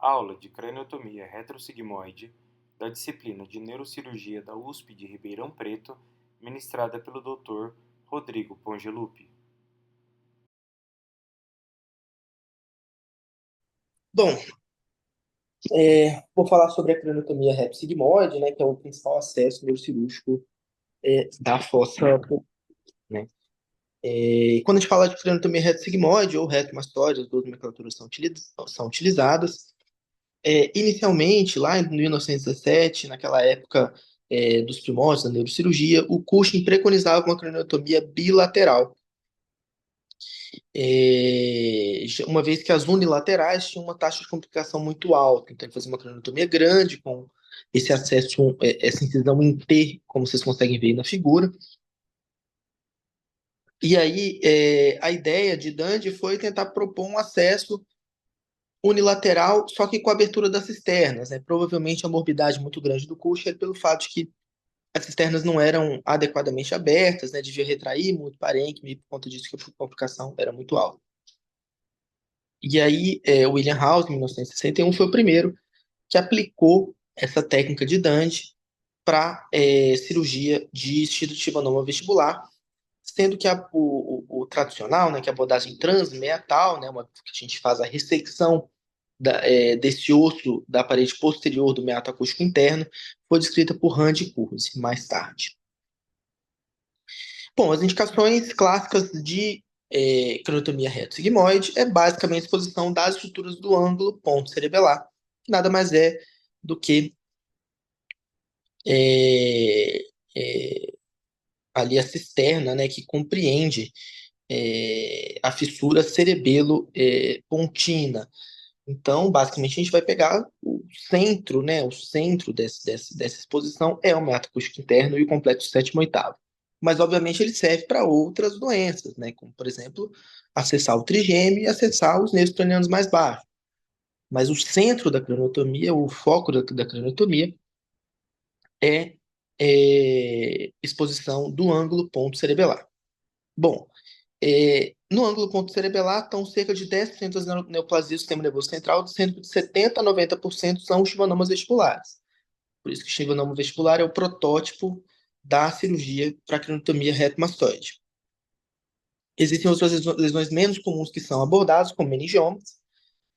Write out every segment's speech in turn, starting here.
Aula de craniotomia retrossigmoide da disciplina de Neurocirurgia da USP de Ribeirão Preto, ministrada pelo Dr. Rodrigo Pongelupi. Bom, vou falar sobre a craniotomia reto-sigmoide, né, que é o principal acesso neurocirúrgico da fossa, né? Quando a gente fala de craniotomia reto-sigmoide ou reto-mastoide, as duas nomenclaturas são utilizadas. Inicialmente, lá em 1917, naquela época dos primórdios da neurocirurgia, o Cushing preconizava uma craniotomia bilateral, uma vez que as unilaterais tinham uma taxa de complicação muito alta. Então, ele fazia uma craniotomia grande, com esse acesso, essa incisão em T, como vocês conseguem ver aí na figura. E aí, a ideia de Dandy foi tentar propor um acesso unilateral, só que com a abertura das cisternas, né? Provavelmente a morbidade muito grande do Cushing era pelo fato de que as cisternas não eram adequadamente abertas, né? Devia retrair muito parênquima e por conta disso que a complicação era muito alta. E aí, William House, em 1961, foi o primeiro que aplicou essa técnica de Dandy para cirurgia de esterotibanoma vestibular, sendo que o tradicional, né, que é a abordagem transmeatal, né, que a gente faz a ressecção desse osso da parede posterior do meato acústico interno, foi descrita por Rand e Kurz mais tarde. Bom, as indicações clássicas de craniotomia reto-sigmoide é basicamente a exposição das estruturas do ângulo ponto cerebelar, que nada mais é do que é, é, ali a cisterna, né, que compreende a fissura cerebelo-pontina. Então, basicamente, a gente vai pegar o centro, né, o centro dessa exposição é o meato acústico interno e o complexo sétimo oitavo. Mas, obviamente, ele serve para outras doenças, né, como, por exemplo, acessar o trigêmeo e acessar os nervos cranianos mais baixos. Mas o centro da craniotomia, o foco da craniotomia, é, exposição do ângulo ponto cerebelar. Bom, no ângulo ponto cerebelar estão cerca de 10% das neoplasias do sistema nervoso central, sendo que de 70% a 90% são schwannomas vestibulares. Por isso que o schwannoma vestibular é o protótipo da cirurgia para craniotomia reto-mastoide. Existem outras lesões menos comuns que são abordadas, como meningiomas,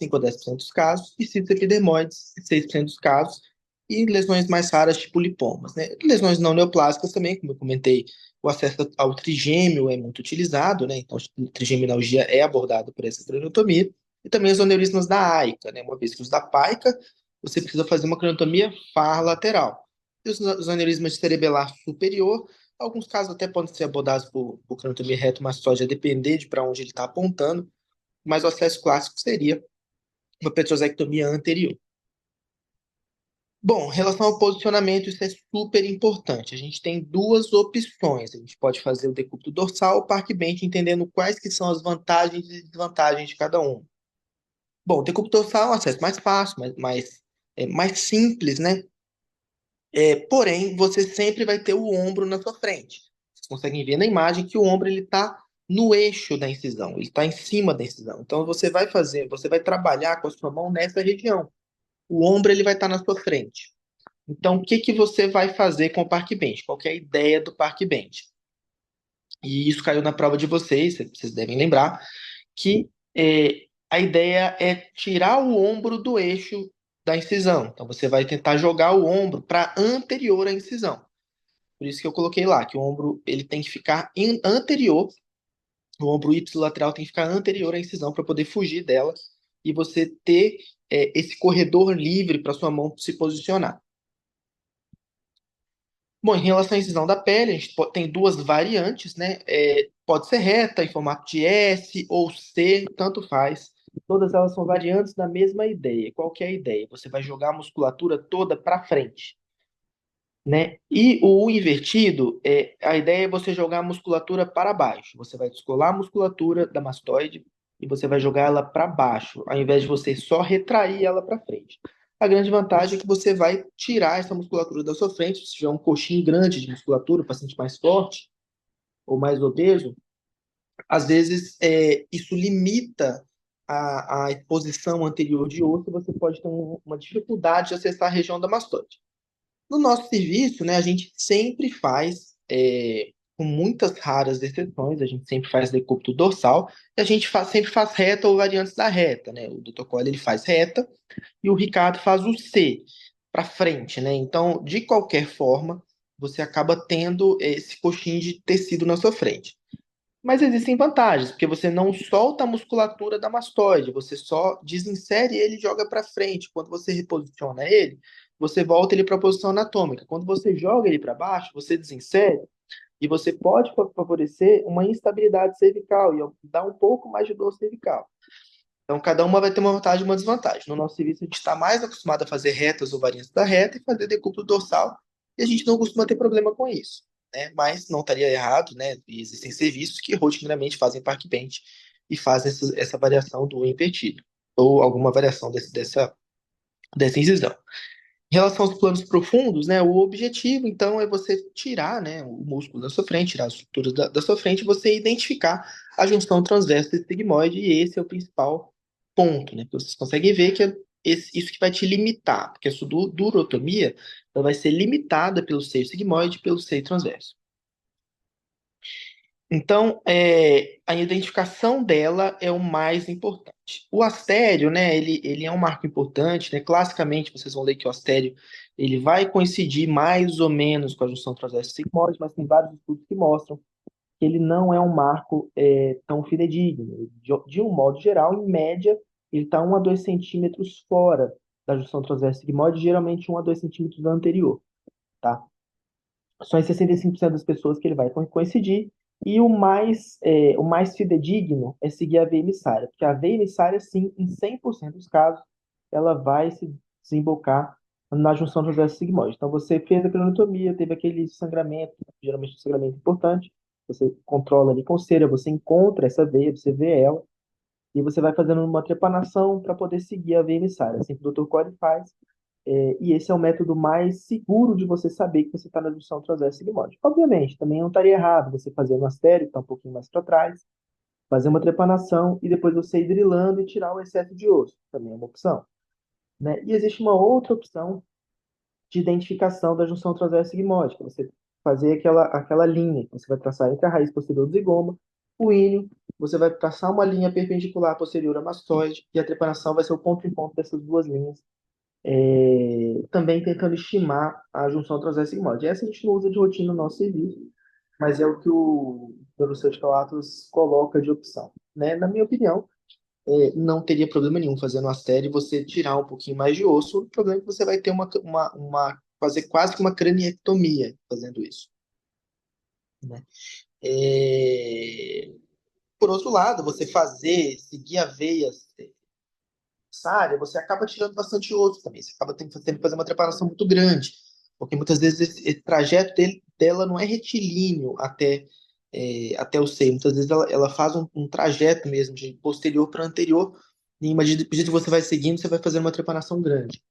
5 a 10% dos casos, e citos epidermoides, 6% dos casos, e lesões mais raras, tipo lipomas, né? Lesões não neoplásicas também, como eu comentei, o acesso ao trigêmeo é muito utilizado, né? Então, a trigeminalgia é abordado por essa craniotomia, e também os aneurismas da AICA, né? Uma vez que os da PAICA, você precisa fazer uma craniotomia far lateral. E os aneurismas de cerebelar superior, alguns casos até podem ser abordados por craniotomia reto-mastoide, a depender de para onde ele está apontando, mas o acesso clássico seria uma petrosectomia anterior. Bom, em relação ao posicionamento, isso é super importante. A gente tem duas opções. A gente pode fazer o decúbito dorsal ou park bench, entendendo quais que são as vantagens e desvantagens de cada um. Bom, o decúbito dorsal é um acesso mais fácil, mais simples, né? Porém, você sempre vai ter o ombro na sua frente. Vocês conseguem ver na imagem que o ombro ele está no eixo da incisão, ele está em cima da incisão. Então, você vai trabalhar com a sua mão nessa região. O ombro ele vai estar na sua frente. Então, o que que você vai fazer com o Park Bench? Qual que é a ideia do Park Bench? E isso caiu na prova de vocês devem lembrar que a ideia é tirar o ombro do eixo da incisão. Então, você vai tentar jogar o ombro para anterior à incisão. Por isso que eu coloquei lá que o ombro ele tem que ficar anterior, o ombro ipsilateral tem que ficar anterior à incisão para poder fugir dela e você ter esse corredor livre para sua mão se posicionar. Bom, em relação à incisão da pele, a gente tem duas variantes, né? Pode ser reta, em formato de S ou C, tanto faz. Todas elas são variantes da mesma ideia. Qual que é a ideia? Você vai jogar a musculatura toda para frente, né? E o invertido, a ideia é você jogar a musculatura para baixo. Você vai descolar a musculatura da mastoide e você vai jogar ela para baixo, ao invés de você só retrair ela para frente. A grande vantagem é que você vai tirar essa musculatura da sua frente. Se tiver um coxinho grande de musculatura, paciente mais forte ou mais obeso, às vezes isso limita a exposição anterior de osso, você pode ter uma dificuldade de acessar a região da mastoide. No nosso serviço, né, a gente sempre faz, com muitas raras exceções, a gente sempre faz decúbito dorsal e a gente sempre faz reta ou variantes da reta, né? O Dr. Cole ele faz reta e o Ricardo faz o C para frente, né? Então, de qualquer forma, você acaba tendo esse coxinho de tecido na sua frente. Mas existem vantagens, porque você não solta a musculatura da mastoide, você só desinsere ele e joga para frente. Quando você reposiciona ele, você volta ele para a posição anatômica. Quando você joga ele para baixo, você desinsere e você pode favorecer uma instabilidade cervical e dar um pouco mais de dor cervical. Então, cada uma vai ter uma vantagem e uma desvantagem. No nosso serviço, a gente está mais acostumado a fazer retas ou variantes da reta e fazer decúbito dorsal, e a gente não costuma ter problema com isso, né? Mas não estaria errado, né? E existem serviços que rotineiramente fazem park bench e fazem essa variação do invertido, ou alguma variação dessa incisão. Em relação aos planos profundos, né, o objetivo, então, é você tirar, né, o músculo da sua frente, tirar a estrutura da sua frente, você identificar a junção transversa do sigmoide, e esse é o principal ponto, né, porque vocês conseguem ver que é isso que vai te limitar, porque a sua durotomia ela vai ser limitada pelo seio sigmoide e pelo seio transverso. Então, a identificação dela é o mais importante. O astério, né, ele é um marco importante, né? Classicamente, vocês vão ler que o astério ele vai coincidir mais ou menos com a junção transversa sigmoide, mas tem vários estudos que mostram que ele não é um marco tão fidedigno. De um modo geral, em média, ele está 1 a 2 centímetros fora da junção transversa sigmoide, geralmente 1 a 2 centímetros anterior, tá? Só em 65% das pessoas que ele vai coincidir. E o mais fidedigno é seguir a veia emissária, porque a veia emissária, sim, em 100% dos casos, ela vai se desembocar na junção transversa sigmoide. Então, você fez a craniotomia, teve aquele sangramento, geralmente um sangramento importante, você controla ali com cera, você encontra essa veia, você vê ela, e você vai fazendo uma trepanação para poder seguir a veia emissária, assim que o Dr. Cole faz, e esse é o método mais seguro de você saber que você está na junção transversa sigmoide. Obviamente, também não estaria errado você fazer no astério, que está um pouquinho mais para trás, fazer uma trepanação e depois você ir drilando e tirar o excesso de osso. Também é uma opção, né? E existe uma outra opção de identificação da junção transversa sigmoide, que é você fazer aquela linha que você vai traçar entre a raiz posterior do zigoma, o íneo, você vai traçar uma linha perpendicular posterior à mastoide e a trepanação vai ser o ponto em ponto dessas duas linhas, também tentando estimar a junção transversa sigmoide. Essa a gente não usa de rotina no nosso serviço, mas é o que o Surgical Atlas coloca de opção, né? Na minha opinião, não teria problema nenhum fazer no astério você tirar um pouquinho mais de osso. O problema é que você vai ter fazer quase que uma craniectomia fazendo isso, né? É, Por outro lado, você seguir a veia essa área, você acaba tirando bastante osso também. Você acaba tendo que fazer uma preparação muito grande, porque muitas vezes esse trajeto dela não é retilíneo até o seio. Muitas vezes ela faz um trajeto mesmo, de posterior para anterior, e à medida que você vai seguindo, você vai fazendo uma trepanação grande.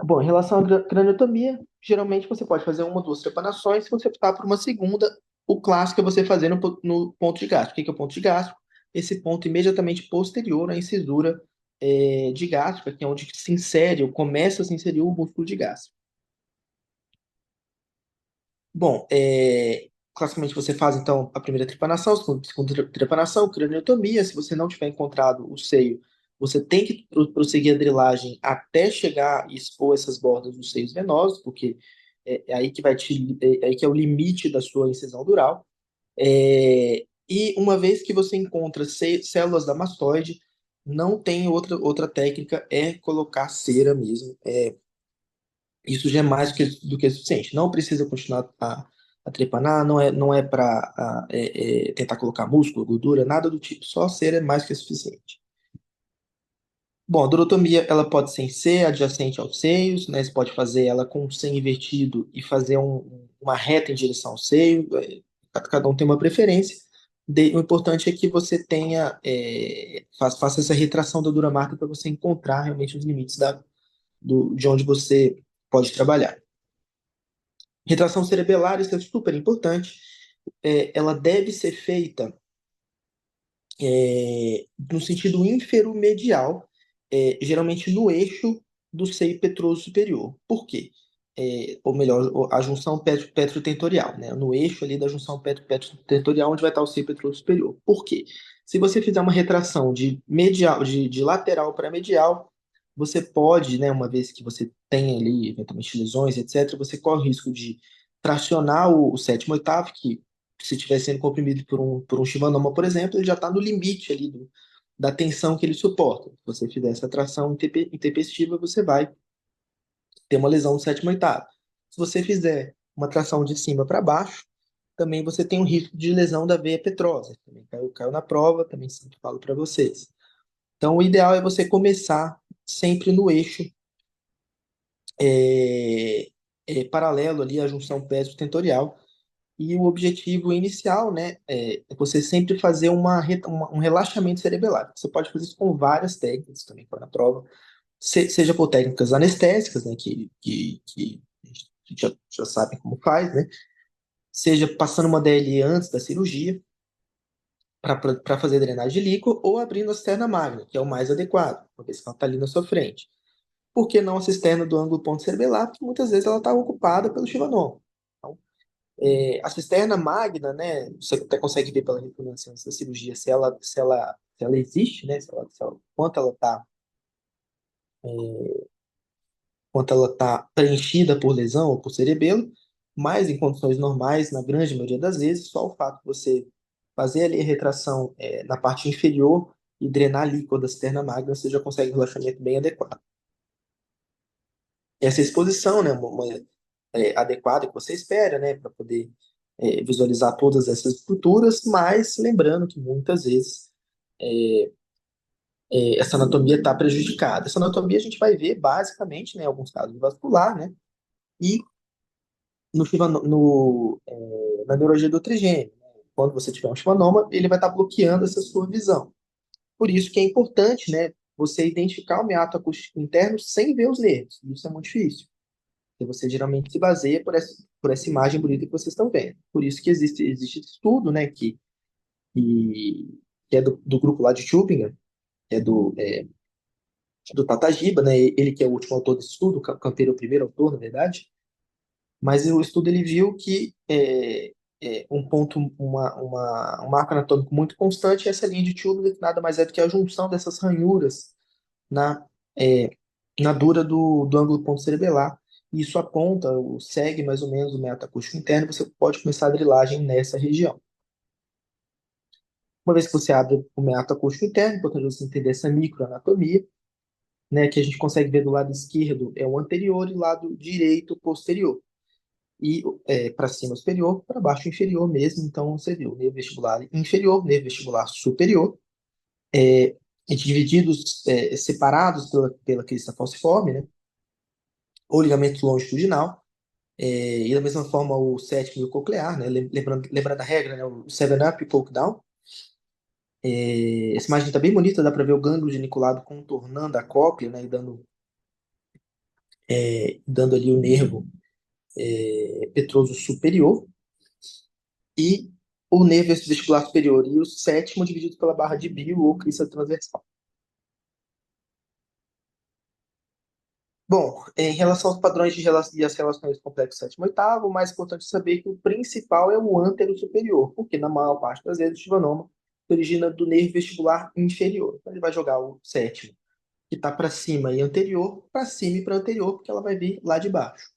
Bom, em relação à craniotomia, geralmente você pode fazer uma ou duas trepanações. Se você optar por uma segunda, o clássico é você fazer no ponto de gastro. O que é o ponto de gastro? Esse ponto imediatamente posterior à incisura de gástrica, que é onde se insere, ou começa a se inserir o músculo de gastro. Bom, classicamente você faz então a primeira trepanação, a segunda trepanação, craniotomia. Se você não tiver encontrado o seio, você tem que prosseguir a drilagem até chegar e expor essas bordas dos seios venosos, porque é aí que é aí que é o limite da sua incisão dural. E uma vez que você encontra células da mastoide, não tem outra técnica, é colocar cera mesmo. Isso já é mais do que suficiente. Não precisa continuar a trepanar, não é para tentar colocar músculo, gordura, nada do tipo. Só cera é mais que suficiente. Bom, a durotomia ela pode ser em C, adjacente aos seios, né? Você pode fazer ela com o seio invertido e fazer uma reta em direção ao seio. Cada um tem uma preferência. O importante é que você faça essa retração da dura marca para você encontrar realmente os limites de onde você pode trabalhar. Retração cerebelar, isso é super importante. Ela deve ser feita no sentido inferomedial, geralmente no eixo do seio petroso superior. Por quê? Ou melhor, a junção petrotentorial, né? No eixo ali da junção petrotentorial, onde vai estar o seio petroso superior. Por quê? Se você fizer uma retração de medial, de lateral para medial, você pode, né, uma vez que você tem ali eventualmente lesões, etc., você corre o risco de tracionar o sétimo oitavo, que se estiver sendo comprimido por um Shivanoma, por exemplo, ele já está no limite ali da tensão que ele suporta. Se você fizer essa tração intempestiva, você vai ter uma lesão no sétimo oitavo. Se você fizer uma tração de cima para baixo, também você tem um risco de lesão da veia petrosa. Também caiu na prova, também sempre falo para vocês. Então, o ideal é você começar sempre no eixo é, paralelo ali à junção pélvico-tentorial. E o objetivo inicial, né, é você sempre fazer um relaxamento cerebelar. Você pode fazer isso com várias técnicas também para a prova, seja por técnicas anestésicas, né, que a gente já sabe como faz, né, seja passando uma DLE antes da cirurgia para fazer drenagem de líquido ou abrindo a cisterna magna, que é o mais adequado, uma vez que ela está ali na sua frente. Por que não a cisterna do ângulo ponto cerebelar? Porque muitas vezes ela está ocupada pelo Chivanoma. Então, a cisterna magna, né, você até consegue ver pela ressonância antes da cirurgia se ela existe, né, quanto ela tá preenchida por lesão ou por cerebelo, mas em condições normais, na grande maioria das vezes, só o fato de você fazer ali a retração na parte inferior e drenar líquido da cisterna magna, você já consegue um relaxamento bem adequado. Essa exposição, né, adequada que você espera, né, para poder visualizar todas essas estruturas, mas lembrando que muitas vezes essa anatomia está prejudicada. Essa anatomia a gente vai ver basicamente, né, em alguns casos vascular, né, e na neurologia do trigêmeo. Né, quando você tiver um schwannoma, ele vai estar bloqueando essa sua visão. Por isso que é importante, né, você identificar o meato acústico interno sem ver os nervos. Isso é muito difícil. Porque você geralmente se baseia por essa imagem bonita que vocês estão vendo. Por isso que existe estudo, né, que é do grupo lá de Tübingen, que é do Tatajiba, né, ele que é o último autor desse estudo, o Campeiro é o primeiro autor, na verdade, mas o estudo ele viu que um marco anatômico muito constante é essa linha de Tübingen, que nada mais é do que a junção dessas ranhuras na, é, na dura do ângulo ponto cerebelar. Isso aponta, segue mais ou menos o método acústico interno, você pode começar a drilagem nessa região. Uma vez que você abre o método acústico interno, é importante você entender essa microanatomia, né, que a gente consegue ver do lado esquerdo é o anterior e do lado direito o posterior. E para cima superior, para baixo inferior mesmo. Então você viu nervo vestibular inferior, nervo vestibular superior, divididos, separados pela crista falciforme, né, ou ligamento longitudinal. E da mesma forma o sétimo e o coclear, né? Lembrando a regra, né? O 7-up e o poke down. Essa imagem está bem bonita, dá para ver o gânglio geniculado contornando a cóclea, né? E dando ali o nervo petroso superior e o nervo vestibular superior e o sétimo dividido pela barra de Biot ou crista transversal. Bom, em relação aos padrões e as relações complexo sétimo e oitavo, o mais importante é saber que o principal é o antero superior, porque na maior parte das vezes o Chivanoma se origina do nervo vestibular inferior. Então ele vai jogar o sétimo, que está para cima e anterior, para cima e para anterior, porque ela vai vir lá de baixo.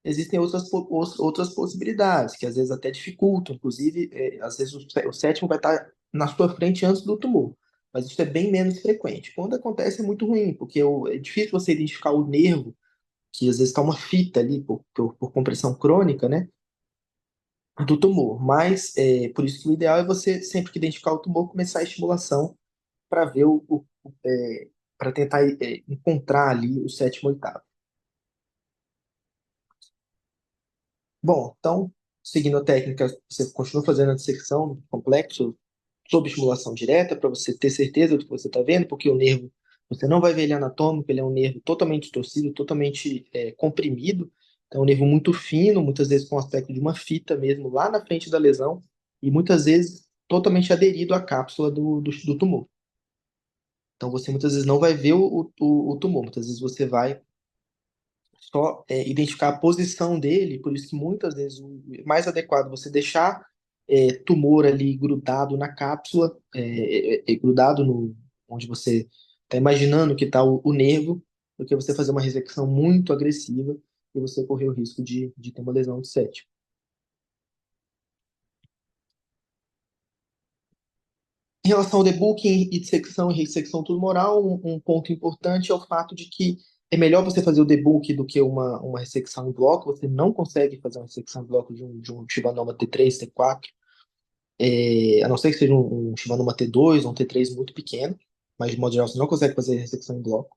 Existem outras possibilidades, que às vezes até dificultam, inclusive, às vezes o sétimo vai estar na sua frente antes do tumor, mas isso é bem menos frequente. Quando acontece é muito ruim, porque é difícil você identificar o nervo, que às vezes está uma fita ali por compressão crônica, né, do tumor. Mas por isso que o ideal é você, sempre que identificar o tumor, começar a estimulação para ver para tentar encontrar ali o sétimo oitavo. Bom, então, seguindo a técnica, você continua fazendo a dissecção do complexo sob estimulação direta, para você ter certeza do que você está vendo, porque o nervo, você não vai ver ele anatômico, ele é um nervo totalmente distorcido, totalmente comprimido, então é um nervo muito fino, muitas vezes com o aspecto de uma fita mesmo, lá na frente da lesão, e muitas vezes totalmente aderido à cápsula do tumor. Então você muitas vezes não vai ver o tumor, muitas vezes você vai só identificar a posição dele, por isso que muitas vezes o mais adequado é você deixar tumor ali grudado na cápsula, grudado no onde você está imaginando que está o nervo, do que você fazer uma ressecção muito agressiva e você correr o risco de ter uma lesão de septo. Em relação ao debooking e dissecção e ressecção tumoral, um ponto importante é o fato de que é melhor você fazer o debooking do que uma ressecção em bloco. Você não consegue fazer uma ressecção em bloco de um Chibanoma T3, T4, a não ser que seja um Chibanoma T2 ou um T3 muito pequeno, mas de modo geral você não consegue fazer ressecção em bloco.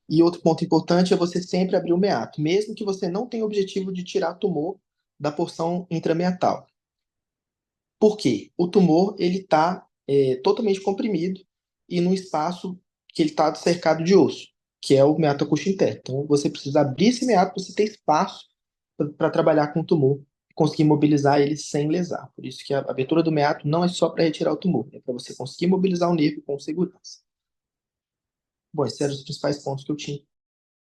E outro ponto importante é você sempre abrir o meato, mesmo que você não tenha o objetivo de tirar tumor da porção intrameatal. Por quê? O tumor ele está totalmente comprimido e num espaço que ele está cercado de osso, que é o meato acústico interno. Então você precisa abrir esse meato para você ter espaço para trabalhar com o tumor e conseguir mobilizar ele sem lesar. Por isso que a abertura do meato não é só para retirar o tumor, é para você conseguir mobilizar o nervo com segurança. Bom, esses eram os principais pontos que eu tinha